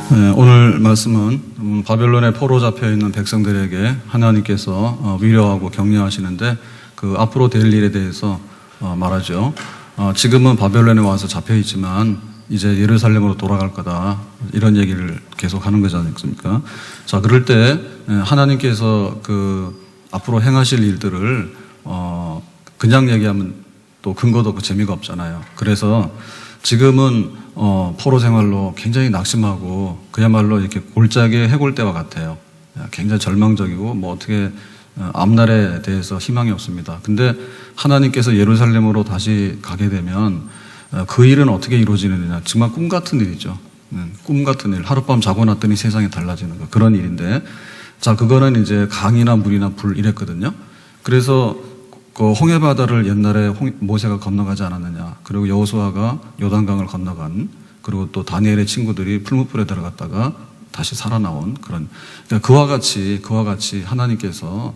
네, 오늘 말씀은 바벨론에 포로 잡혀 있는 백성들에게 하나님께서 위로하고 격려하시는데 그 앞으로 될 일에 대해서 말하죠. 지금은 바벨론에 와서 잡혀 있지만 이제 예루살렘으로 돌아갈 거다, 이런 얘기를 계속 하는 거지 않습니까? 자, 그럴 때 하나님께서 그 앞으로 행하실 일들을 그냥 얘기하면 또 근거도 없고 재미가 없잖아요. 그래서 지금은 포로 생활로 굉장히 낙심하고 그야말로 이렇게 골짜기에 해골대와 같아요. 굉장히 절망적이고 뭐 어떻게 앞날에 대해서 희망이 없습니다. 근데 하나님께서 예루살렘으로 다시 가게 되면 그 일은 어떻게 이루어지느냐, 정말 꿈 같은 일이죠. 꿈 같은 일, 하룻밤 자고 났더니 세상이 달라지는 거, 그런 일인데, 자, 그거는 이제 강이나 물이나 불 이랬거든요. 그래서 그 홍해 바다를 옛날에 모세가 건너가지 않았느냐, 그리고 여호수아가 요단강을 건너간, 그리고 또 다니엘의 친구들이 풀무불에 들어갔다가 다시 살아나온 그런, 그러니까 그와 같이 하나님께서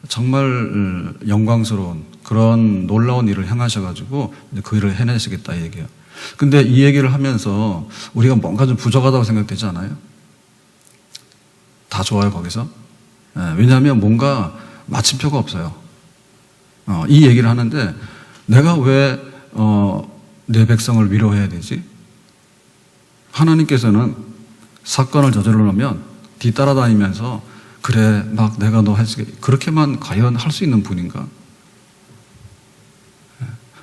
정말 영광스러운 그런 놀라운 일을 행하셔가지고 그 일을 해내시겠다, 이 얘기예요. 근데 이 얘기를 하면서 우리가 뭔가 좀 부족하다고 생각되지 않아요? 다 좋아요, 거기서? 왜냐하면 뭔가 마침표가 없어요. 이 얘기를 하는데 내가 왜 내 백성을 위로해야 되지? 하나님께서는 사건을 저질러 놓으면 뒤따라다니면서 그래, 막 내가 너 할수, 그렇게만 과연 할 수 있는 분인가?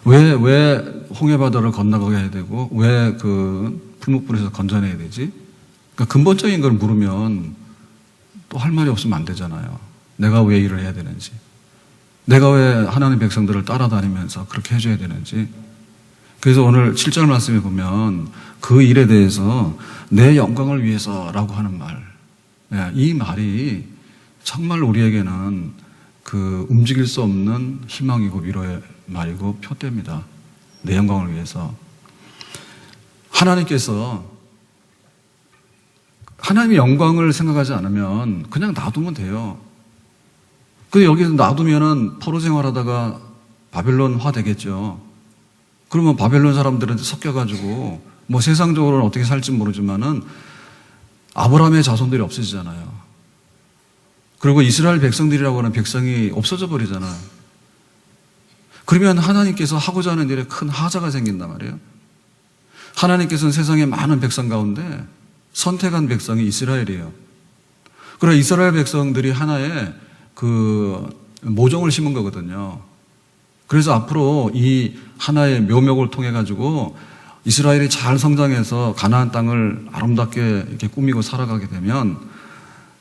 왜 홍해바다를 건너가게 해야 되고 왜 그 풀무불에서 건져내야 되지? 그러니까 근본적인 걸 물으면 또 할 말이 없으면 안 되잖아요. 내가 왜 일을 해야 되는지, 내가 왜 하나님 백성들을 따라다니면서 그렇게 해줘야 되는지. 그래서 오늘 7절 말씀에 보면 그 일에 대해서 내 영광을 위해서라고 하는 말, 이 말이 정말 우리에게는 그 움직일 수 없는 희망이고 위로의 말이고 표대입니다. 내 영광을 위해서. 하나님께서 하나님의 영광을 생각하지 않으면 그냥 놔두면 돼요. 근데 여기서 놔두면은 포로 생활하다가 바벨론화 되겠죠. 그러면 바벨론 사람들한테 섞여가지고 뭐 세상적으로는 어떻게 살지 모르지만은 아브라함의 자손들이 없어지잖아요. 그리고 이스라엘 백성들이라고 하는 백성이 없어져 버리잖아요. 그러면 하나님께서 하고자 하는 일에 큰 하자가 생긴단 말이에요. 하나님께서는 세상의 많은 백성 가운데 선택한 백성이 이스라엘이에요. 그러나 이스라엘 백성들이 하나의 그 모종을 심은 거거든요. 그래서 앞으로 이 하나의 묘목을 통해 가지고 이스라엘이 잘 성장해서 가나안 땅을 아름답게 이렇게 꾸미고 살아가게 되면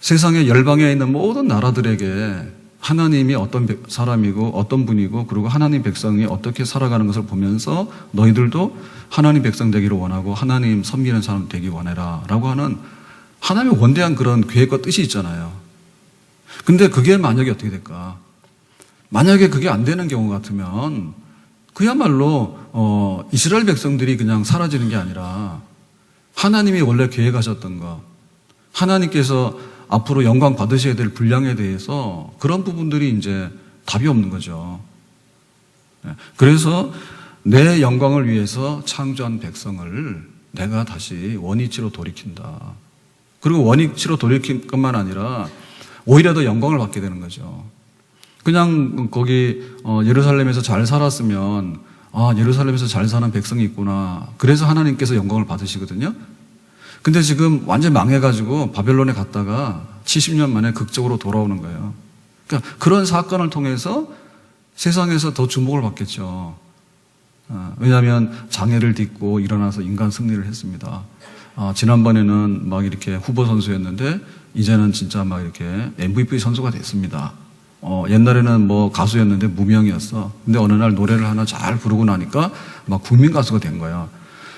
세상의 열방에 있는 모든 나라들에게 하나님이 어떤 사람이고 어떤 분이고 그리고 하나님 백성이 어떻게 살아가는 것을 보면서 너희들도 하나님 백성 되기를 원하고 하나님 섬기는 사람 되기 원해라 라고 하는 하나님의 원대한 그런 계획과 뜻이 있잖아요. 근데 그게 만약에 어떻게 될까? 만약에 그게 안 되는 경우 같으면 그야말로 이스라엘 백성들이 그냥 사라지는 게 아니라 하나님이 원래 계획하셨던 것, 하나님께서 앞으로 영광 받으셔야 될 분량에 대해서 그런 부분들이 이제 답이 없는 거죠. 그래서 내 영광을 위해서 창조한 백성을 내가 다시 원위치로 돌이킨다. 그리고 원위치로 돌이킬 것만 아니라 오히려 더 영광을 받게 되는 거죠. 그냥 거기 예루살렘에서 잘 살았으면 예루살렘에서 잘 사는 백성이 있구나, 그래서 하나님께서 영광을 받으시거든요. 근데 지금 완전 망해가지고 바벨론에 갔다가 70년 만에 극적으로 돌아오는 거예요. 그러니까 그런 사건을 통해서 세상에서 더 주목을 받겠죠. 왜냐하면 장애를 딛고 일어나서 인간 승리를 했습니다. 지난번에는 막 이렇게 후보 선수였는데 이제는 진짜 막 이렇게 MVP 선수가 됐습니다. 옛날에는 뭐 가수였는데 무명이었어. 근데 어느 날 노래를 하나 잘 부르고 나니까 막 국민 가수가 된 거야.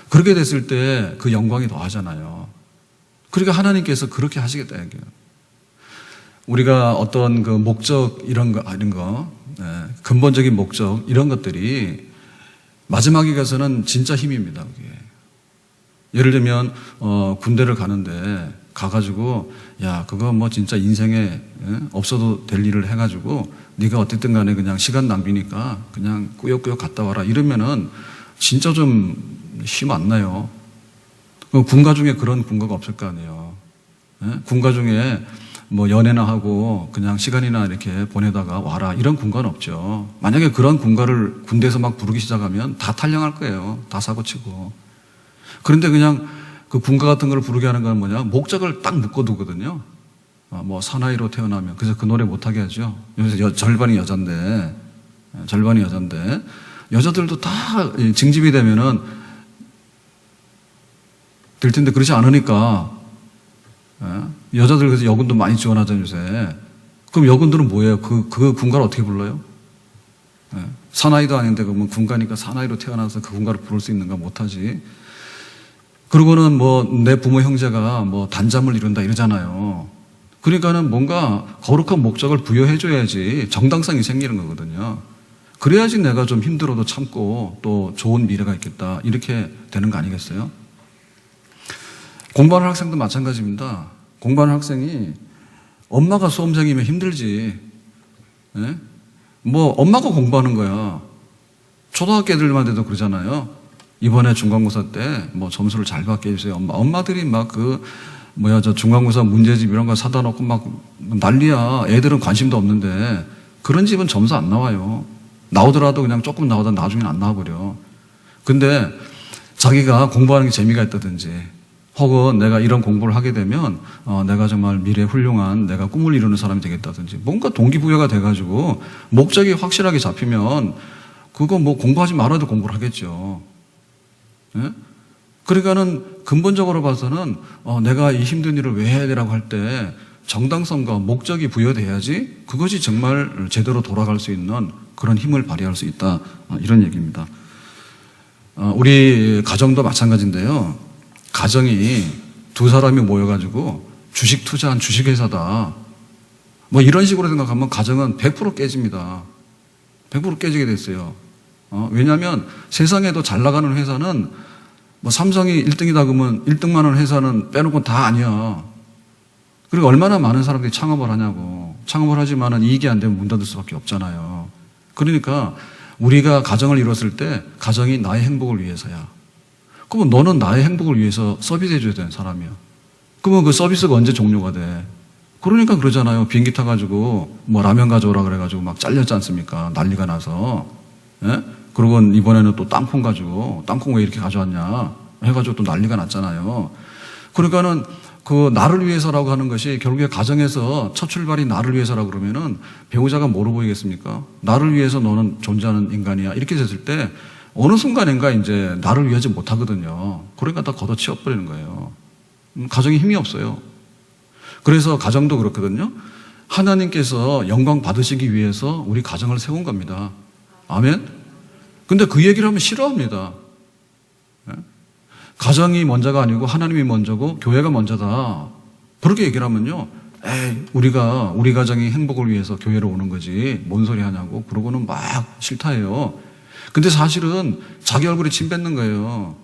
그렇게 됐을 때 그 영광이 더하잖아요. 그러니까 하나님께서 그렇게 하시겠다 얘기예요. 우리가 어떤 그 목적 이런 거, 근본적인 목적 이런 것들이 마지막에 가서는 진짜 힘입니다. 그게. 예를 들면 군대를 가는데 가가지고 야, 그거 뭐 진짜 인생에 없어도 될 일을 해가지고 네가 어쨌든 간에 그냥 시간 낭비니까 그냥 꾸역꾸역 갔다 와라 이러면은 진짜 좀 힘 안 나요. 그 군가 중에 그런 군가가 없을 거 아니에요. 예? 군가 중에 뭐 연애나 하고 그냥 시간이나 이렇게 보내다가 와라 이런 군가는 없죠. 만약에 그런 군가를 군대에서 막 부르기 시작하면 다 탈영할 거예요. 다 사고치고. 그런데 그냥 그 군가 같은 걸 부르게 하는 건 뭐냐? 목적을 딱 묶어두거든요. 뭐 사나이로 태어나면 그래서 그 노래 못하게 하죠. 요새 절반이 여잔데 여자들도 다 징집이 되면은 될 텐데 그렇지 않으니까 여자들 그래서 여군도 많이 지원하잖아요 요새. 그럼 여군들은 뭐예요? 그 군가를 어떻게 불러요? 사나이도 아닌데 그러면 군가니까 사나이로 태어나서 그 군가를 부를 수 있는가? 못하지. 그리고는 뭐 내 부모 형제가 뭐 단잠을 이룬다 이러잖아요. 그러니까는 뭔가 거룩한 목적을 부여해줘야지 정당성이 생기는 거거든요. 그래야지 내가 좀 힘들어도 참고 또 좋은 미래가 있겠다 이렇게 되는 거 아니겠어요? 공부하는 학생도 마찬가지입니다. 공부하는 학생이 엄마가 수험생이면 힘들지. 예? 뭐 엄마가 공부하는 거야. 초등학교 애들만 해도 그러잖아요. 이번에 중간고사 때 뭐 점수를 잘 받게 해주세요. 엄마들이 막 저 중간고사 문제집 이런 거 사다 놓고 막 난리야. 애들은 관심도 없는데 그런 집은 점수 안 나와요. 나오더라도 그냥 조금 나오다 나중에는 안 나와버려. 근데 자기가 공부하는 게 재미가 있다든지 혹은 내가 이런 공부를 하게 되면 내가 정말 미래에 훌륭한 내가 꿈을 이루는 사람이 되겠다든지 뭔가 동기부여가 돼가지고 목적이 확실하게 잡히면 그거 뭐 공부하지 말아도 공부를 하겠죠. 예? 그러니까는 근본적으로 봐서는 내가 이 힘든 일을 왜 해야 되라고 할 때 정당성과 목적이 부여돼야지 그것이 정말 제대로 돌아갈 수 있는 그런 힘을 발휘할 수 있다 이런 얘기입니다. 우리 가정도 마찬가지인데요. 가정이 두 사람이 모여가지고 주식 투자한 주식회사다 뭐 이런 식으로 생각하면 가정은 100% 깨집니다. 100% 깨지게 됐어요. 왜냐하면 세상에도 잘 나가는 회사는 뭐 삼성이 1등이다 그러면 1등만 하는 회사는 빼놓고 다 아니야. 그리고 얼마나 많은 사람들이 창업을 하냐고. 창업을 하지만은 이익이 안 되면 문 닫을 수밖에 없잖아요. 그러니까 우리가 가정을 이뤘을 때 가정이 나의 행복을 위해서야. 그러면 너는 나의 행복을 위해서 서비스 해줘야 되는 사람이야. 그러면 그 서비스가 언제 종료가 돼? 그러니까 그러잖아요. 비행기 타가지고 뭐 라면 가져오라 그래가지고 막 잘렸지 않습니까? 난리가 나서. 예? 그리고 이번에는 또 땅콩 가지고 땅콩 왜 이렇게 가져왔냐 해가지고 또 난리가 났잖아요. 그러니까는 그 나를 위해서라고 하는 것이 결국에 가정에서 첫 출발이 나를 위해서라고 그러면은 배우자가 뭐로 보이겠습니까? 나를 위해서 너는 존재하는 인간이야. 이렇게 됐을 때 어느 순간인가 이제 나를 위하지 못하거든요. 그러니까 다 걷어치워버리는 거예요. 가정에 힘이 없어요. 그래서 가정도 그렇거든요. 하나님께서 영광 받으시기 위해서 우리 가정을 세운 겁니다. 아멘? 근데 그 얘기를 하면 싫어합니다. 가정이 먼저가 아니고 하나님이 먼저고 교회가 먼저다. 그렇게 얘기를 하면요. 우리 가정이 행복을 위해서 교회로 오는 거지. 뭔 소리 하냐고. 그러고는 막 싫다해요. 근데 사실은 자기 얼굴에 침 뱉는 거예요.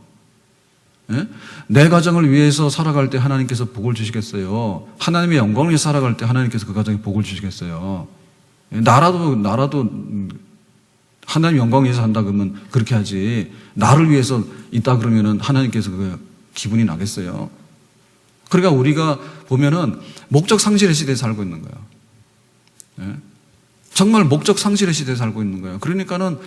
내 가정을 위해서 살아갈 때 하나님께서 복을 주시겠어요? 하나님의 영광을 위해서 살아갈 때 하나님께서 그 가정에 복을 주시겠어요? 나라도 하나님 영광을 위해서 한다 그러면 그렇게 하지. 나를 위해서 있다 그러면은 하나님께서 그 기분이 나겠어요? 그러니까 우리가 보면은 목적 상실의 시대에 살고 있는 거예요. 정말 목적 상실의 시대에 살고 있는 거예요. 그러니까는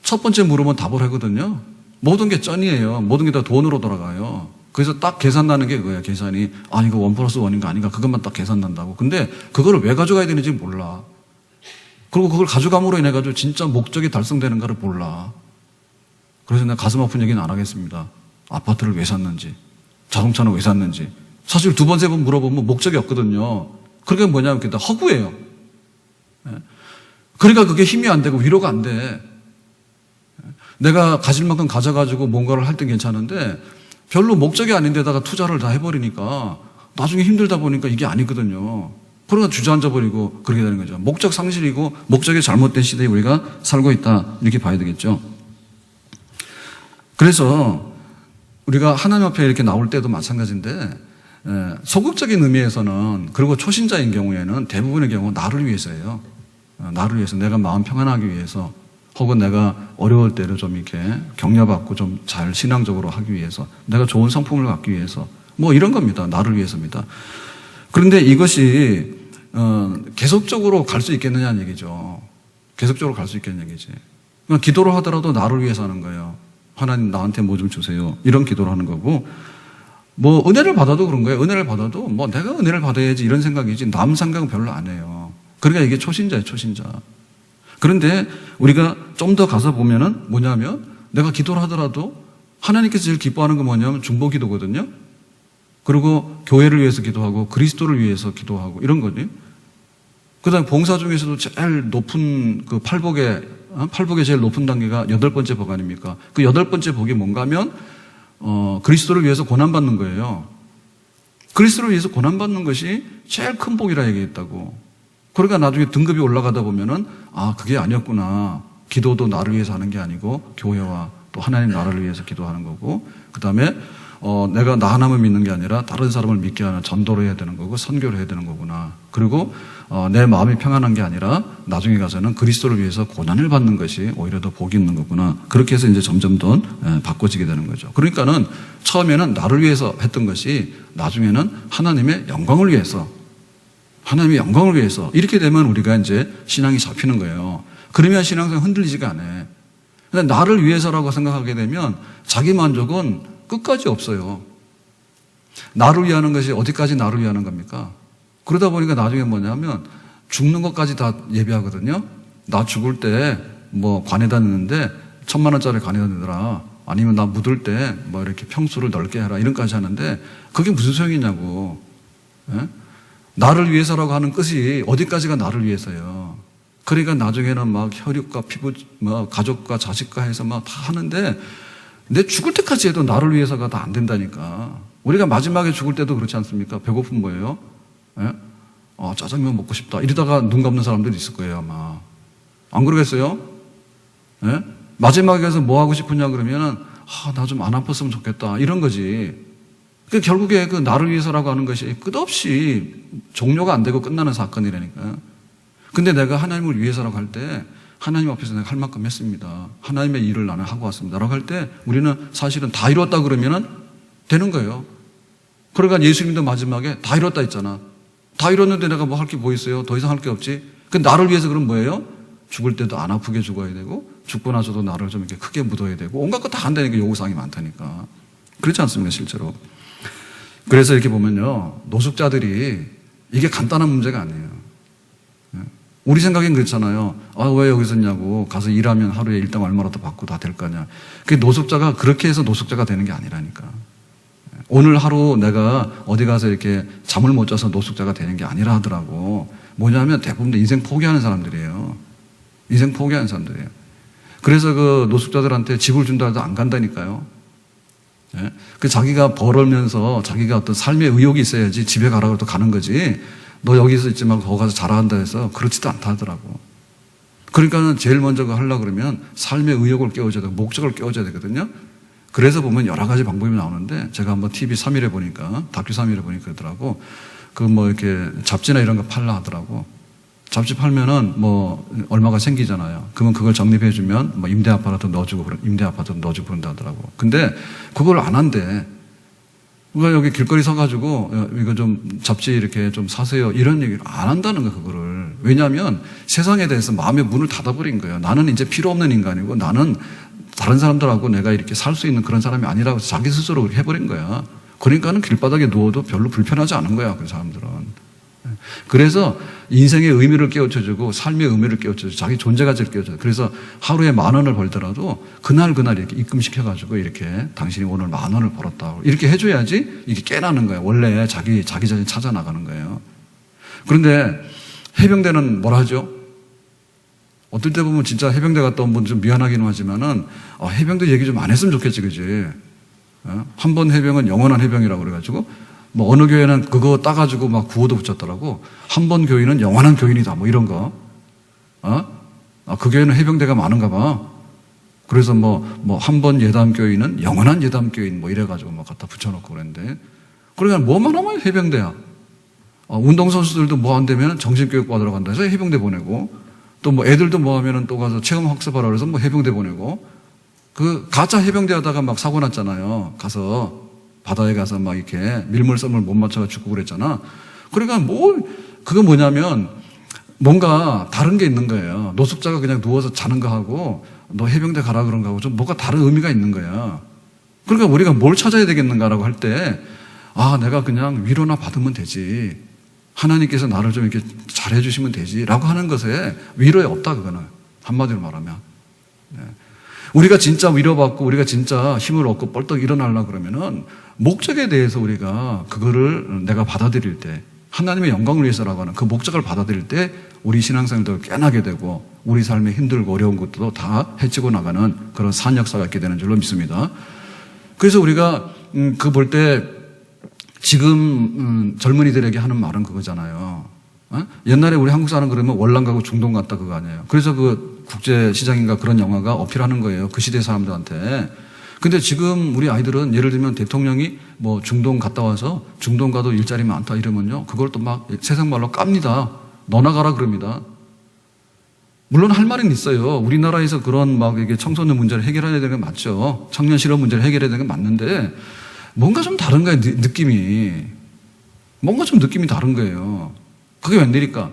첫 번째 물으면 답을 하거든요. 모든 게 쩐이에요. 모든 게 다 돈으로 돌아가요. 그래서 딱 계산 나는 게 그거예요. 계산이 이거 1+1인가 아닌가 그것만 딱 계산 난다고. 근데 그거를 왜 가져가야 되는지 몰라. 그리고 그걸 가져감으로 인해 가지고 진짜 목적이 달성되는가를 몰라. 그래서 내가 가슴 아픈 얘기는 안 하겠습니다. 아파트를 왜 샀는지, 자동차는 왜 샀는지. 사실 2번, 3번 물어보면 목적이 없거든요. 그러니까 뭐냐면 그게 다 허구예요. 그러니까 그게 힘이 안 되고 위로가 안 돼. 내가 가질 만큼 가져가지고 뭔가를 할 땐 괜찮은데 별로 목적이 아닌데다가 투자를 다 해버리니까 나중에 힘들다 보니까 이게 아니거든요. 그러니까 주저앉아버리고 그렇게 되는 거죠. 목적 상실이고 목적이 잘못된 시대에 우리가 살고 있다. 이렇게 봐야 되겠죠. 그래서 우리가 하나님 앞에 이렇게 나올 때도 마찬가지인데 소극적인 의미에서는 그리고 초신자인 경우에는 대부분의 경우 나를 위해서예요. 나를 위해서 내가 마음 평안하기 위해서 혹은 내가 어려울 때를 좀 이렇게 격려받고 좀 잘 신앙적으로 하기 위해서, 내가 좋은 성품을 갖기 위해서, 뭐 이런 겁니다. 나를 위해서입니다. 그런데 이것이 계속적으로 갈 수 있겠느냐는 얘기죠. 계속적으로 갈 수 있겠냐는 얘기지. 그러니까 기도를 하더라도 나를 위해서 하는 거예요. 하나님 나한테 뭐 좀 주세요. 이런 기도를 하는 거고, 뭐 은혜를 받아도 그런 거예요. 은혜를 받아도 뭐 내가 은혜를 받아야지 이런 생각이지 남 생각은 별로 안 해요. 그러니까 이게 초신자예요, 초신자. 그런데 우리가 좀 더 가서 보면은 뭐냐면, 내가 기도를 하더라도 하나님께서 제일 기뻐하는 건 뭐냐면 중보 기도거든요. 그리고 교회를 위해서 기도하고 그리스도를 위해서 기도하고 이런 거지. 그다음에 봉사 중에서도 제일 높은 그 팔복의 제일 높은 단계가 8번째 복 아닙니까? 그 8번째 복이 뭔가 하면 그리스도를 위해서 고난받는 거예요. 그리스도를 위해서 고난받는 것이 제일 큰 복이라 얘기했다고. 그러니까 나중에 등급이 올라가다 보면은 그게 아니었구나. 기도도 나를 위해서 하는 게 아니고 교회와 또 하나님 나라를 위해서 기도하는 거고, 그 다음에 내가 나 하나만 믿는 게 아니라 다른 사람을 믿게 하는 전도를 해야 되는 거고 선교를 해야 되는 거구나. 그리고 내 마음이 평안한 게 아니라 나중에 가서는 그리스도를 위해서 고난을 받는 것이 오히려 더 복이 있는 거구나. 그렇게 해서 이제 점점 더 바꿔지게 되는 거죠. 그러니까는 처음에는 나를 위해서 했던 것이 나중에는 하나님의 영광을 위해서, 하나님의 영광을 위해서, 이렇게 되면 우리가 이제 신앙이 잡히는 거예요. 그러면 신앙생활 흔들리지가 않아요. 근데 나를 위해서라고 생각하게 되면 자기 만족은 끝까지 없어요. 나를 위하는 것이 어디까지 나를 위하는 겁니까? 그러다 보니까 나중에 뭐냐면 죽는 것까지 다 예비하거든요. 나 죽을 때 뭐 관에다 넣는데 1,000,000원짜리 관에다 넣더라. 아니면 나 묻을 때 뭐 이렇게 평수를 넓게 해라. 이런까지 하는데 그게 무슨 소용이냐고. 예? 나를 위해서라고 하는 것이 어디까지가 나를 위해서요. 그러니까 나중에는 막 혈육과 피부, 뭐 가족과 자식과 해서 막 다 하는데 내 죽을 때까지 해도 나를 위해서가 다 안 된다니까. 우리가 마지막에 죽을 때도 그렇지 않습니까? 배고픈 거예요. 예? 짜장면 먹고 싶다. 이러다가 눈 감는 사람들이 있을 거예요, 아마. 안 그러겠어요? 예? 마지막에 가서 뭐 하고 싶으냐 그러면은, 나 좀 안 아팠으면 좋겠다. 이런 거지. 결국에 그 나를 위해서라고 하는 것이 끝없이 종료가 안 되고 끝나는 사건이라니까. 근데 내가 하나님을 위해서라고 할 때, 하나님 앞에서 내가 할 만큼 했습니다. 하나님의 일을 나는 하고 왔습니다. 라고 할 때 우리는 사실은 다 이뤘다 그러면은 되는 거예요. 그러니까 예수님도 마지막에 다 이뤘다 했잖아. 다 이뤘는데 내가 뭐 할 게 뭐 있어요? 더 이상 할 게 없지. 그 나를 위해서 그럼 뭐예요? 죽을 때도 안 아프게 죽어야 되고, 죽고 나서도 나를 좀 이렇게 크게 묻어야 되고, 온갖 거 다 한다니까. 요구사항이 많다니까. 그렇지 않습니까, 실제로? 그래서 이렇게 보면요, 노숙자들이 이게 간단한 문제가 아니에요. 우리 생각엔 그렇잖아요. 왜 여기 있었냐고. 가서 일하면 하루에 일당 얼마라도 받고 다 될 거냐. 그 노숙자가 그렇게 해서 노숙자가 되는 게 아니라니까. 오늘 하루 내가 어디 가서 이렇게 잠을 못 자서 노숙자가 되는 게 아니라 하더라고. 뭐냐면 대부분 인생 포기하는 사람들이에요. 인생 포기하는 사람들이에요. 그래서 그 노숙자들한테 집을 준다 해도 안 간다니까요. 예? 그 자기가 벌으면서 자기가 어떤 삶의 의욕이 있어야지 집에 가라고 또 가는 거지. 너 여기서 있지 말고 거기 가서 자라 한다 해서 그렇지도 않다 하더라고. 그러니까는 제일 먼저 하려고 그러면 삶의 의욕을 깨워줘야 되고 목적을 깨워줘야 되거든요. 그래서 보면 여러 가지 방법이 나오는데, 제가 한번 TV 3일에 보니까, 다큐 3일에 보니까 그러더라고. 그 뭐 이렇게 잡지나 이런 거 팔라 하더라고. 잡지 팔면은 뭐 얼마가 생기잖아요. 그러면 그걸 적립해주면 뭐 임대 아파트 넣어주고 그런다 하더라고. 근데 그걸 안 한대. 그러니까 여기 길거리 서가지고 이거 좀 잡지 이렇게 좀 사세요. 이런 얘기를 안 한다는 거야, 그거를. 왜냐하면 세상에 대해서 마음의 문을 닫아버린 거예요. 나는 이제 필요 없는 인간이고 나는 다른 사람들하고 내가 이렇게 살 수 있는 그런 사람이 아니라고 자기 스스로 그렇게 해버린 거야. 그러니까는 길바닥에 누워도 별로 불편하지 않은 거야, 그 사람들은. 그래서 인생의 의미를 깨우쳐주고 삶의 의미를 깨우쳐주고 자기 존재 가치를 깨우쳐주고, 그래서 하루에 10,000원을 벌더라도 그날 이렇게 입금시켜가지고 이렇게 당신이 오늘 10,000원을 벌었다 이렇게 해줘야지 이게 깨나는 거예요. 원래 자기 자신 찾아 나가는 거예요. 그런데 해병대는 뭐라 하죠? 어떨 때 보면 진짜 해병대 갔다 온 분 좀 미안하기는 하지만은 해병대 얘기 좀 안 했으면 좋겠지, 그지? 한 번 해병은 영원한 해병이라고 그래가지고 뭐 어느 교회는 그거 따가지고 막 구호도 붙였더라고. 한 번 교인은 영원한 교인이다, 뭐 이런 거. 그 교회는 해병대가 많은가 봐. 그래서 뭐 한 번 예담 교인은 영원한 예담 교인 뭐 이래가지고 막 갖다 붙여놓고 그랬는데, 그러니까 뭐만 하면 해병대야. 운동선수들도 뭐 안 되면 정신교육 받으러 간다 해서 해병대 보내고, 또 뭐 애들도 뭐 하면은 또 가서 체험 학습하라 그래서 뭐 해병대 보내고, 그 가짜 해병대 하다가 막 사고 났잖아요. 가서 바다에 가서 막 이렇게 밀물섬을 못 맞춰가 죽고 그랬잖아. 그러니까 그거 뭐냐면 뭔가 다른 게 있는 거예요. 노숙자가 그냥 누워서 자는 거 하고 너 해병대 가라 그런 거하고 좀 뭔가 다른 의미가 있는 거야. 그러니까 우리가 뭘 찾아야 되겠는가라고 할 때, 내가 그냥 위로나 받으면 되지. 하나님께서 나를 좀 이렇게 잘해 주시면 되지. 라고 하는 것에 위로에 없다, 그거는. 한마디로 말하면. 네. 우리가 진짜 위로받고 우리가 진짜 힘을 얻고 뻘떡 일어나려고 그러면은 목적에 대해서 우리가 그거를 내가 받아들일 때, 하나님의 영광을 위해서라고 하는 그 목적을 받아들일 때 우리 신앙생활도 깨나게 되고 우리 삶에 힘들고 어려운 것도 다 해치고 나가는 그런 산역사가 있게 되는 줄로 믿습니다. 그래서 우리가 그 볼 때 지금 젊은이들에게 하는 말은 그거잖아요. 옛날에 우리 한국 사람 그러면 월남 가고 중동 갔다 그거 아니에요. 그래서 그 국제시장인가 그런 영화가 어필하는 거예요. 그 시대 사람들한테. 근데 지금 우리 아이들은 예를 들면 대통령이 뭐 중동 갔다 와서 중동 가도 일자리 많다 이러면요. 그걸 또 막 세상 말로 깝니다. 너나 가라 그럽니다. 물론 할 말은 있어요. 우리나라에서 그런 막 이게 청소년 문제를 해결해야 되는 게 맞죠. 청년 실업 문제를 해결해야 되는 게 맞는데 뭔가 좀 다른 거예요. 느낌이. 뭔가 좀 느낌이 다른 거예요. 그게 웬일일까?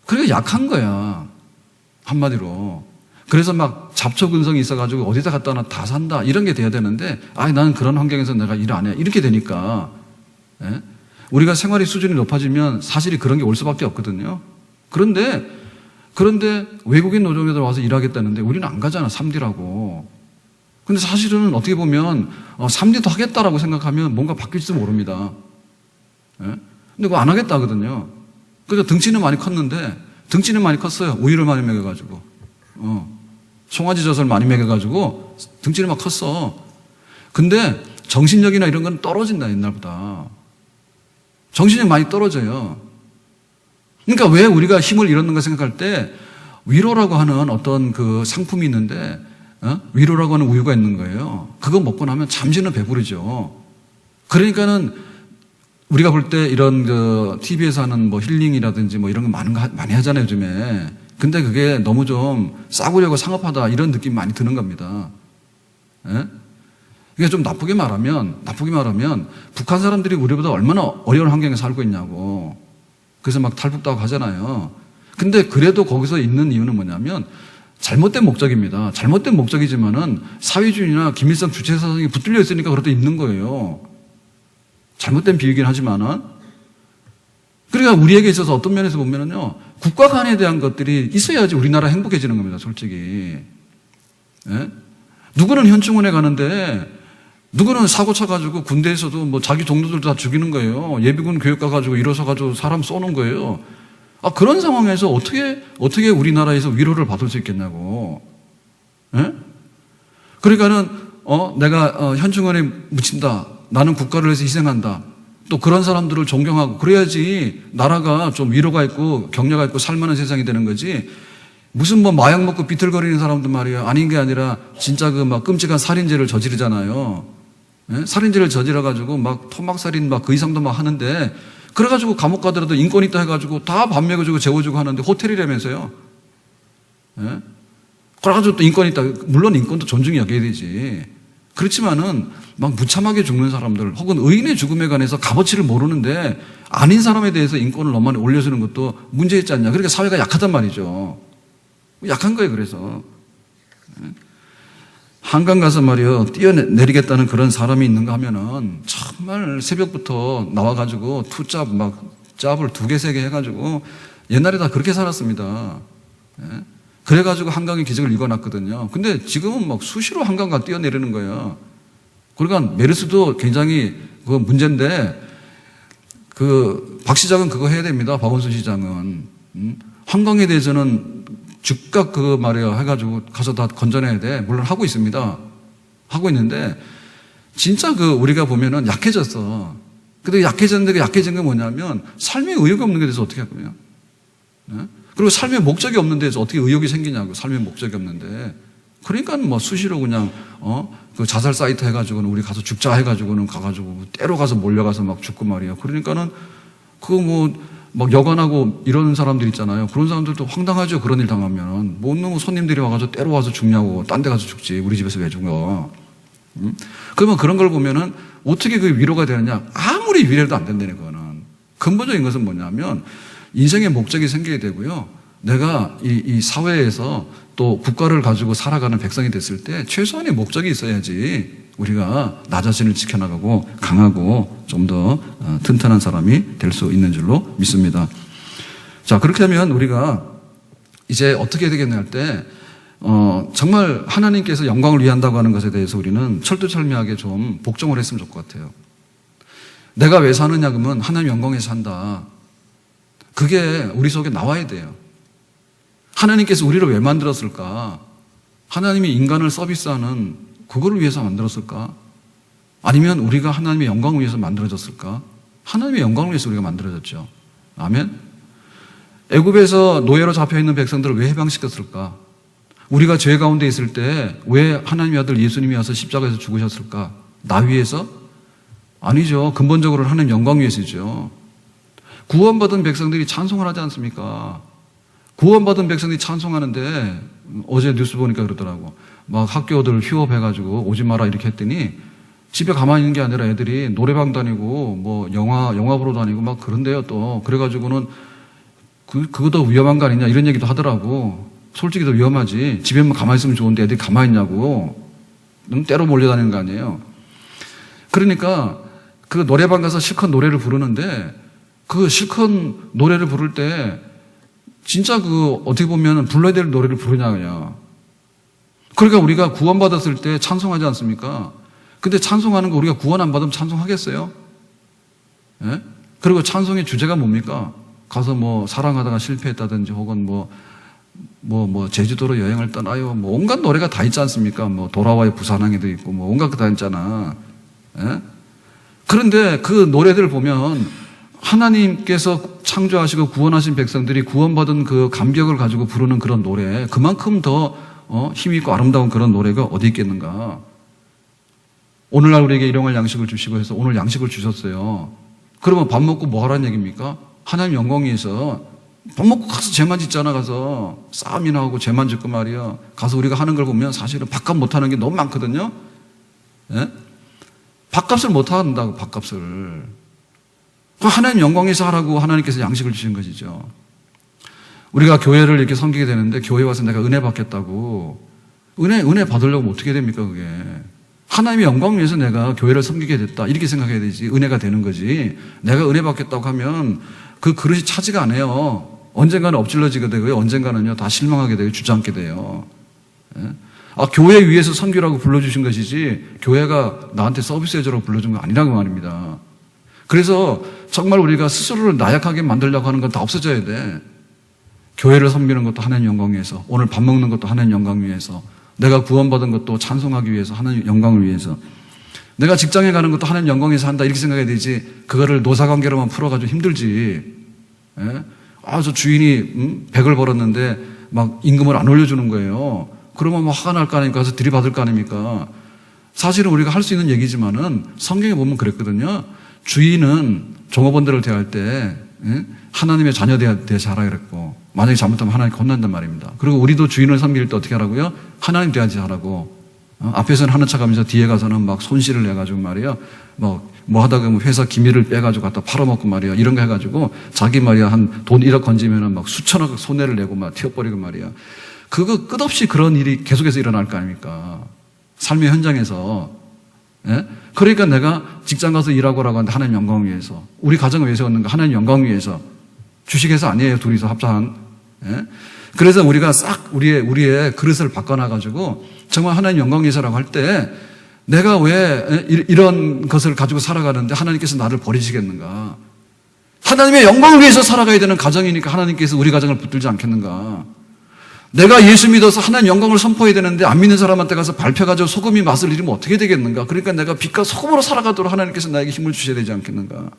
그러니까 약한 거야. 한마디로. 그래서 막 잡초근성이 있어가지고 어디다 갖다 놔 다 산다. 이런 게 돼야 되는데, 나는 그런 환경에서 내가 일 안 해. 이렇게 되니까. 예? 우리가 생활의 수준이 높아지면 사실이 그런 게 올 수밖에 없거든요. 그런데 외국인 노동자들 와서 일하겠다는데 우리는 안 가잖아. 3D라고. 근데 사실은 어떻게 보면 3D도 하겠다라고 생각하면 뭔가 바뀔지도 모릅니다. 예? 근데 그거 안 하겠다 하거든요. 그래서 등치는 많이 컸는데, 등치는 많이 컸어요. 우유를 많이 먹여가지고. 송아지 젖을 많이 먹여가지고 등치는 막 컸어. 근데 정신력이나 이런 건 떨어진다, 옛날보다. 정신력이 많이 떨어져요. 그러니까 왜 우리가 힘을 잃었는가 생각할 때 위로라고 하는 어떤 그 상품이 있는데, 위로라고 하는 우유가 있는 거예요. 그거 먹고 나면 잠시는 배부르죠. 그러니까는 우리가 볼 때 이런 그 TV에서 하는 뭐 힐링이라든지 뭐 이런 거 많이 하잖아요, 요즘에. 근데 그게 너무 좀 싸구려고 상업하다 이런 느낌이 많이 드는 겁니다. 예? 이게 좀 나쁘게 말하면 북한 사람들이 우리보다 얼마나 어려운 환경에 살고 있냐고. 그래서 막 탈북도 하잖아요. 근데 그래도 거기서 있는 이유는 뭐냐면 잘못된 목적입니다. 잘못된 목적이지만은 사회주의나 김일성 주체사상이 붙들려 있으니까 그렇게 있는 거예요. 잘못된 비유긴 하지만은. 그러니까 우리에게 있어서 어떤 면에서 보면은요, 국가 간에 대한 것들이 있어야지 우리나라 행복해지는 겁니다, 솔직히. 예? 누구는 현충원에 가는데, 누구는 사고 쳐가지고 군대에서도 뭐 자기 동료들 다 죽이는 거예요. 예비군 교육 가가지고 일어서가지고 사람 쏘는 거예요. 그런 상황에서 어떻게 우리나라에서 위로를 받을 수 있겠냐고. 예? 그러니까는, 내가 현충원에 묻힌다. 나는 국가를 위해서 희생한다. 또 그런 사람들을 존경하고 그래야지 나라가 좀 위로가 있고 격려가 있고 살만한 세상이 되는 거지. 무슨 뭐 마약 먹고 비틀거리는 사람들 말이에요. 아닌 게 아니라 진짜 그 막 끔찍한 살인죄를 저지르잖아요. 예? 살인죄를 저질러가지고 막 토막살인 막 그 이상도 막 하는데 그래가지고 감옥 가더라도 인권 있다 해가지고 다 밥 먹여주고 재워주고 하는데 호텔이라면서요. 예? 그래가지고 또 인권 있다. 물론 인권도 존중이 여겨야 되지. 그렇지만은 막 무참하게 죽는 사람들 혹은 의인의 죽음에 관해서 값어치를 모르는데 아닌 사람에 대해서 인권을 너무 많이 올려주는 것도 문제 있지 않냐. 그러니까 사회가 약하단 말이죠. 약한 거예요. 그래서 한강 가서 말이요 뛰어내리겠다는 그런 사람이 있는가 하면은 정말 새벽부터 나와가지고 투잡 막 짭을 2개 3개 해가지고 옛날에 다 그렇게 살았습니다. 그래가지고 한강의 기적을 읽어놨거든요. 근데 지금은 막 수시로 한강가 뛰어내리는 거예요. 그러니까 메르스도 굉장히 그 문제인데 박 시장은 그거 해야 됩니다. 박원순 시장은. 한강에 대해서는 즉각 그거 말이야 해가지고 가서 다 건져내야 돼. 물론 하고 있습니다. 하고 있는데 진짜 우리가 보면은 약해졌어. 근데 약해졌는데 그 약해진 게 뭐냐면 삶에 의욕이 없는 게 돼서 어떻게 할 거냐. 네? 그리고 삶의 목적이 없는 데서 어떻게 의욕이 생기냐고. 삶의 목적이 없는데. 그러니까 뭐 수시로 그냥 그 자살 사이트 해가지고는 우리 가서 죽자 해가지고는 가가지고 때로 가서 몰려가서 막 죽고 말이야. 그러니까는 그거 뭐 막 여관하고 이런 사람들 있잖아요. 그런 사람들도 황당하죠. 그런 일 당하면. 뭐 너무 손님들이 와가지고 때로 와서 죽냐고. 딴 데 가서 죽지. 우리 집에서 왜 죽어. 그러면 그런 걸 보면은 어떻게 그 위로가 되느냐. 아무리 위로도 안 된다는 거는. 근본적인 것은 뭐냐면 인생의 목적이 생겨야 되고요. 내가 이 사회에서 또 국가를 가지고 살아가는 백성이 됐을 때 최소한의 목적이 있어야지 우리가 나 자신을 지켜나가고 강하고 좀 더 튼튼한 사람이 될 수 있는 줄로 믿습니다. 자, 그렇게 하면 우리가 이제 어떻게 되겠냐 할 때 정말 하나님께서 영광을 위한다고 하는 것에 대해서 우리는 철두철미하게 좀 복종을 했으면 좋을 것 같아요. 내가 왜 사느냐 그러면 하나님 영광에서 산다. 그게 우리 속에 나와야 돼요. 하나님께서 우리를 왜 만들었을까? 하나님이 인간을 서비스하는 그거를 위해서 만들었을까? 아니면 우리가 하나님의 영광을 위해서 만들어졌을까? 하나님의 영광을 위해서 우리가 만들어졌죠. 아멘? 애굽에서 노예로 잡혀있는 백성들을 왜 해방시켰을까? 우리가 죄 가운데 있을 때 왜 하나님의 아들 예수님이 와서 십자가에서 죽으셨을까? 나 위해서? 아니죠. 근본적으로 하나님 영광 위해서죠. 구원받은 백성들이 찬송을 하지 않습니까? 구원받은 백성들이 찬송하는데 어제 뉴스 보니까 그러더라고. 막 학교들 휴업해가지고 오지 마라 이렇게 했더니 집에 가만히 있는 게 아니라 애들이 노래방 다니고 뭐 영화 보러 다니고 막 그런데요 또. 그래가지고는 그거 더 위험한 거 아니냐 이런 얘기도 하더라고. 솔직히 더 위험하지. 집에만 가만히 있으면 좋은데 애들이 가만히 있냐고. 너무 때로 몰려다니는 거 아니에요. 그러니까 그 노래방 가서 실컷 노래를 부르는데 그 실컷 노래를 부를 때 진짜 어떻게 보면 불러야 될 노래를 부르냐 그냥. 그러니까 우리가 구원받았을 때 찬송하지 않습니까? 근데 찬송하는 거 우리가 구원 안 받으면 찬송하겠어요? 예? 그리고 찬송의 주제가 뭡니까? 가서 뭐 사랑하다가 실패했다든지 혹은 뭐 제주도로 여행을 떠나요. 뭐 온갖 노래가 다 있지 않습니까? 뭐 돌아와요 부산항에도 있고 뭐 온갖 거 다 있잖아. 예? 그런데 그 노래들을 보면 하나님께서 창조하시고 구원하신 백성들이 구원받은 그 감격을 가지고 부르는 그런 노래, 그만큼 더 힘있고 아름다운 그런 노래가 어디 있겠는가. 오늘날 우리에게 일용할 양식을 주시고 해서 오늘 양식을 주셨어요. 그러면 밥 먹고 뭐 하라는 얘기입니까? 하나님 영광 위해서 밥 먹고 가서 죄만 짓잖아. 가서 싸움이나 하고 죄만 짓고 말이야. 가서 우리가 하는 걸 보면 사실은 밥값 못하는 게 너무 많거든요. 예? 밥값을 못한다고. 밥값을 하나님 영광에서 하라고 하나님께서 양식을 주신 것이죠. 우리가 교회를 이렇게 섬기게 되는데 교회 와서 내가 은혜 받겠다고 은혜 받으려면 어떻게 됩니까? 그게 하나님의 영광 위해서 내가 교회를 섬기게 됐다 이렇게 생각해야 되지. 은혜가 되는 거지. 내가 은혜 받겠다고 하면 그 그릇이 차지가 안 해요. 언젠가는 엎질러지게 되고요. 언젠가는요 다 실망하게 되고 주저앉게 돼요. 예? 교회 위해서 섬기라고 불러주신 것이지 교회가 나한테 서비스 해주라고 불러준 거 아니라고 말입니다. 그래서 정말 우리가 스스로를 나약하게 만들려고 하는 건 다 없어져야 돼. 교회를 섬기는 것도 하나님 영광 위해서, 오늘 밥 먹는 것도 하나님 영광 위해서, 내가 구원받은 것도 찬송하기 위해서, 하나님 영광을 위해서, 내가 직장에 가는 것도 하나님 영광 위해서 한다 이렇게 생각해야 되지. 그거를 노사관계로만 풀어가지고 힘들지. 예? 저 주인이 100을 벌었는데 막 임금을 안 올려주는 거예요. 그러면 뭐 화가 날 거 아닙니까? 가서 들이받을 거 아닙니까? 사실은 우리가 할 수 있는 얘기지만은 성경에 보면 그랬거든요. 주인은 종업원들을 대할 때 하나님의 자녀 대하라 그랬고, 만약에 잘못하면 하나님 혼난단 말입니다. 그리고 우리도 주인을 섬길 때 어떻게 하라고요? 하나님 대하지 하라고. 앞에서는 하는 척하면서 뒤에 가서는 막 손실을 내가지고 말이야, 뭐 하다가 회사 기밀을 빼가지고 갖다 팔아먹고 말이야, 이런 거 해가지고 자기 말이야 한 돈 1억 건지면은 막 수천억 손해를 내고 막 튀어버리고 말이야. 그거 끝없이 그런 일이 계속해서 일어날 거 아닙니까? 삶의 현장에서. 예? 그러니까 내가 직장 가서 일하고 하는데 하나님 영광 위해서, 우리 가정을 위해서 얻는 거 하나님 영광 위해서, 주식회사 아니에요 둘이서 합사한. 예? 그래서 우리가 싹 우리의 그릇을 바꿔놔가지고 정말 하나님 영광 위해서라고 할 때 내가 왜 이런 것을 가지고 살아가는데 하나님께서 나를 버리시겠는가? 하나님의 영광을 위해서 살아가야 되는 가정이니까 하나님께서 우리 가정을 붙들지 않겠는가? 내가 예수 믿어서 하나님 영광을 선포해야 되는데 안 믿는 사람한테 가서 밟혀가지고 소금이 맛을 잃으면 어떻게 되겠는가? 그러니까 내가 빛과 소금으로 살아가도록 하나님께서 나에게 힘을 주셔야 되지 않겠는가?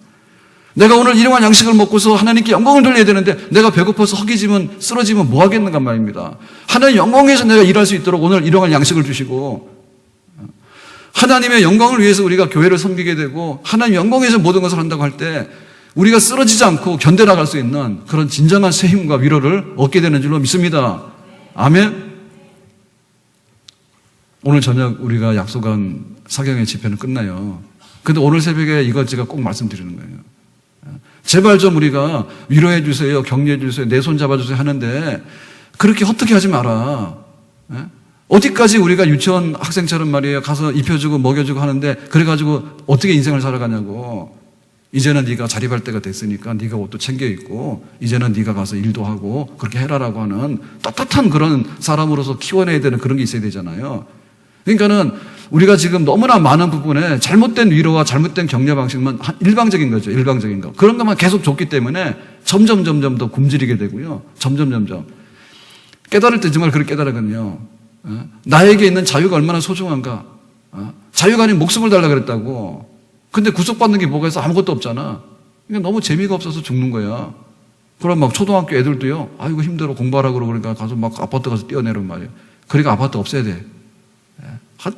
내가 오늘 일용할 양식을 먹고서 하나님께 영광을 돌려야 되는데 내가 배고파서 허기지면 쓰러지면 뭐 하겠는가 말입니다. 하나님 영광에서 내가 일할 수 있도록 오늘 일용할 양식을 주시고, 하나님의 영광을 위해서 우리가 교회를 섬기게 되고 하나님 영광에서 모든 것을 한다고 할 때 우리가 쓰러지지 않고 견뎌 나갈 수 있는 그런 진정한 새 힘과 위로를 얻게 되는 줄로 믿습니다. 아멘. 오늘 저녁 우리가 약속한 사경의 집회는 끝나요. 근데 오늘 새벽에 이걸 제가 꼭 말씀드리는 거예요. 제발 좀 우리가 위로해 주세요, 격려해 주세요, 내 손 잡아주세요 하는데 그렇게 헛되게 하지 마라. 어디까지 우리가 유치원 학생처럼 말이에요. 가서 입혀주고 먹여주고 하는데 그래가지고 어떻게 인생을 살아가냐고. 이제는 네가 자립할 때가 됐으니까 네가 옷도 챙겨 입고 이제는 네가 가서 일도 하고 그렇게 해라라고 하는 떳떳한 그런 사람으로서 키워내야 되는 그런 게 있어야 되잖아요. 그러니까는 우리가 지금 너무나 많은 부분에 잘못된 위로와 잘못된 격려 방식만 일방적인 거죠. 일방적인 거. 그런 것만 계속 줬기 때문에 점점 더 굶주리게 되고요. 점점. 깨달을 때 정말 그렇게 깨달았거든요. 나에게 있는 자유가 얼마나 소중한가. 자유가 아닌 목숨을 달라 그랬다고. 근데 구속받는 게 뭐가 있어? 아무것도 없잖아. 그러니까 너무 재미가 없어서 죽는 거야. 그럼 막 초등학교 애들도요. 아이고 힘들어 공부하라고 그러니까 가서 막 아파트 가서 뛰어내란 말이야. 그러니까 아파트 없애야 돼.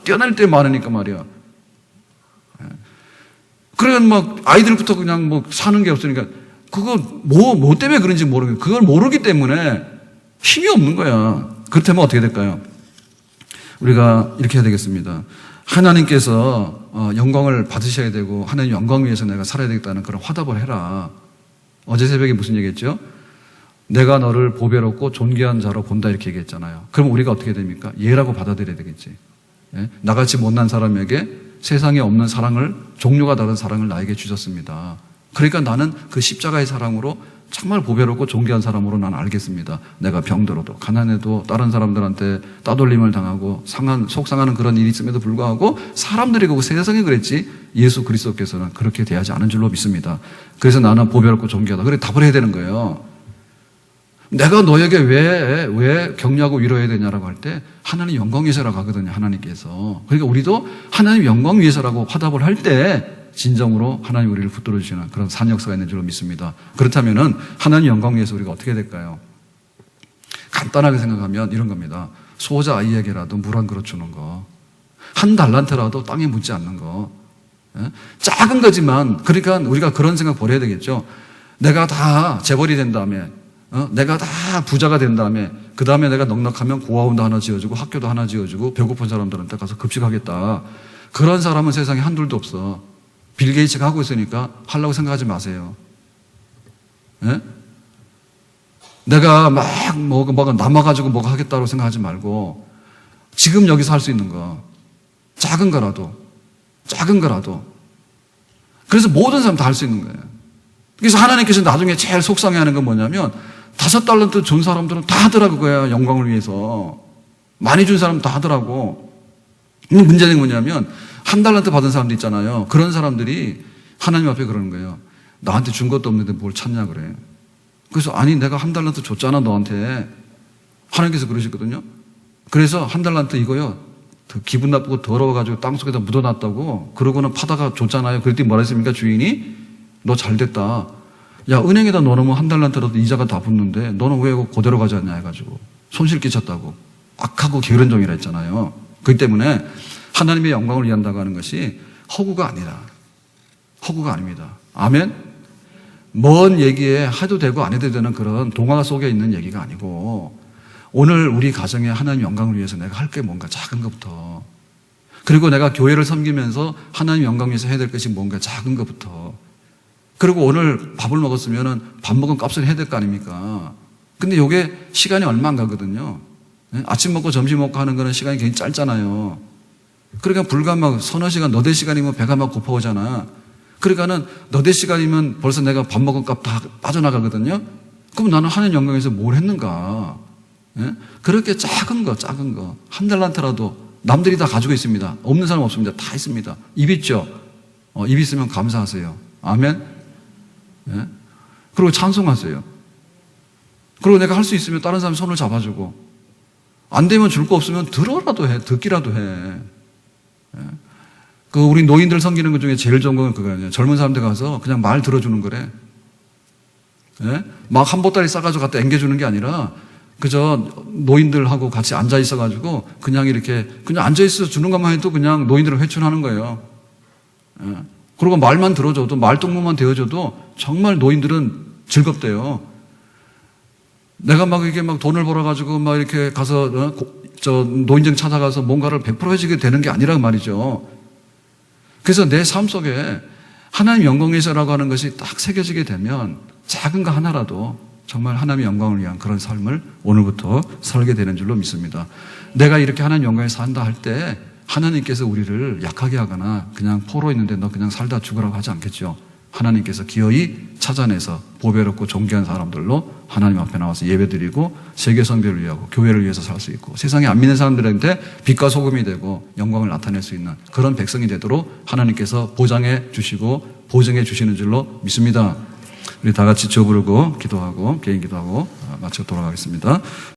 뛰어낼 때 많으니까 말이야. 그러면 막 아이들부터 그냥 뭐 사는 게 없으니까 그거 뭐 때문에 그런지 모르겠어요. 그걸 모르기 때문에 힘이 없는 거야. 그렇다면 어떻게 될까요? 우리가 이렇게 해야 되겠습니다. 하나님께서 영광을 받으셔야 되고 하나님 영광 위해서 내가 살아야 되겠다는 그런 화답을 해라. 어제 새벽에 무슨 얘기했죠? 내가 너를 보배롭고 존귀한 자로 본다 이렇게 얘기했잖아요. 그럼 우리가 어떻게 됩니까? 얘라고 받아들여야 되겠지. 나같이 못난 사람에게 세상에 없는 사랑을, 종류가 다른 사랑을 나에게 주셨습니다. 그러니까 나는 그 십자가의 사랑으로 정말 보배롭고 존귀한 사람으로 난 알겠습니다. 내가 병들어도 가난해도 다른 사람들한테 따돌림을 당하고 속 상하는 그런 일이 있음에도 불구하고 사람들이 그 세상이 그랬지 예수 그리스도께서는 그렇게 대하지 않은 줄로 믿습니다. 그래서 나는 보배롭고 존귀하다. 그래 답을 해야 되는 거예요. 내가 너에게 왜 격려하고 위로해야 되냐라고 할 때 하나님 영광 위해서라고 하거든요. 하나님께서. 그러니까 우리도 하나님 영광 위해서라고 화답을 할 때 진정으로 하나님 우리를 붙들어 주시는 그런 산역사가 있는 줄로 믿습니다. 그렇다면은 하나님 영광 위해서 우리가 어떻게 될까요? 간단하게 생각하면 이런 겁니다. 소자 아이에게라도 물 한 그릇 주는 거. 한 달란트라도 땅에 묻지 않는 거. 작은 거지만 그러니까 우리가 그런 생각 버려야 되겠죠. 내가 다 재벌이 된 다음에 내가 다 부자가 된 다음에 그 다음에 내가 넉넉하면 고아원도 하나 지어주고 학교도 하나 지어주고 배고픈 사람들한테 가서 급식하겠다. 그런 사람은 세상에 한둘도 없어. 빌 게이츠가 하고 있으니까 하려고 생각하지 마세요. 내가 막 남아가지고 뭐가 하겠다고 생각하지 말고 지금 여기서 할 수 있는 거 작은 거라도 그래서 모든 사람 다 할 수 있는 거예요. 그래서 하나님께서 나중에 제일 속상해하는 건 뭐냐면 5달란트 준 사람들은 다 하더라고. 그거야. 영광을 위해서 많이 준 사람은 다 하더라고. 근데 문제는 뭐냐면 1달란트 받은 사람도 있잖아요. 그런 사람들이 하나님 앞에 그러는 거예요. 나한테 준 것도 없는데 뭘 찾냐 그래. 그래서 아니 내가 1달란트 줬잖아 너한테. 하나님께서 그러시거든요. 그래서 1달란트 이거요. 기분 나쁘고 더러워가지고 땅속에다 묻어놨다고. 그러고는 파다가 줬잖아요. 그랬더니 뭐라 했습니까 주인이? 너 잘됐다. 야 은행에다 넣어놓으면 1달란트라도 이자가 다 붙는데 너는 왜 그대로 가지 않냐 해가지고 손실 끼쳤다고. 악하고 게으른 종이라 했잖아요. 그렇기 때문에 하나님의 영광을 위한다고 하는 것이 허구가 아니라 허구가 아닙니다. 아멘? 먼 얘기에 해도 되고 안 해도 되는 그런 동화 속에 있는 얘기가 아니고 오늘 우리 가정에 하나님 영광을 위해서 내가 할 게 뭔가 작은 것부터 그리고 내가 교회를 섬기면서 하나님 영광 위해서 해야 될 것이 뭔가 작은 것부터 그리고 오늘 밥을 먹었으면 밥 먹은 값을 해야 될 거 아닙니까? 근데 이게 시간이 얼마 안 가거든요. 아침 먹고 점심 먹고 하는 거는 시간이 굉장히 짧잖아요. 그러니까 불과 막 서너 시간, 너댓 시간이면 배가 막 고파오잖아. 그러니까는 너댓 시간이면 벌써 내가 밥 먹은 값 다 빠져나가거든요. 그럼 나는 하나님 영광에서 뭘 했는가? 그렇게 작은 거. 1달란트라도 남들이 다 가지고 있습니다. 없는 사람 없습니다. 다 있습니다. 입 있죠? 입 있으면 감사하세요. 아멘? 그리고 찬송하세요. 그리고 내가 할 수 있으면 다른 사람 손을 잡아주고 안 되면 줄 거 없으면 들어라도 해. 듣기라도 해. 우리 노인들 섬기는 것 중에 제일 좋은 건 그거예요. 젊은 사람들 가서 그냥 말 들어주는 거래. 막 한 보따리 싸가지고 갖다 앵겨주는 게 아니라 그저 노인들하고 같이 앉아 있어가지고 그냥 이렇게 그냥 앉아 있어 주는 것만 해도 그냥 노인들을 회춘하는 거예요. 그리고 말만 들어줘도, 말동무만 되어줘도 정말 노인들은 즐겁대요. 내가 막 이게 막 돈을 벌어가지고 막 이렇게 가서 노인정 찾아가서 뭔가를 베풀어 해주게 되는 게 아니란 말이죠. 그래서 내 삶 속에 하나님 영광에서라고 하는 것이 딱 새겨지게 되면 작은 거 하나라도 정말 하나님의 영광을 위한 그런 삶을 오늘부터 살게 되는 줄로 믿습니다. 내가 이렇게 하나님 영광에서 산다 할 때 하나님께서 우리를 약하게 하거나 그냥 포로 있는데 너 그냥 살다 죽으라고 하지 않겠죠. 하나님께서 기어이 찾아내서 보배롭고 존귀한 사람들로 하나님 앞에 나와서 예배드리고 세계 선교를 위하고 교회를 위해서 살 수 있고 세상에 안 믿는 사람들한테 빛과 소금이 되고 영광을 나타낼 수 있는 그런 백성이 되도록 하나님께서 보장해 주시고 보증해 주시는 줄로 믿습니다. 우리 다 같이 주여 부르고 기도하고 개인 기도하고 마치고 돌아가겠습니다.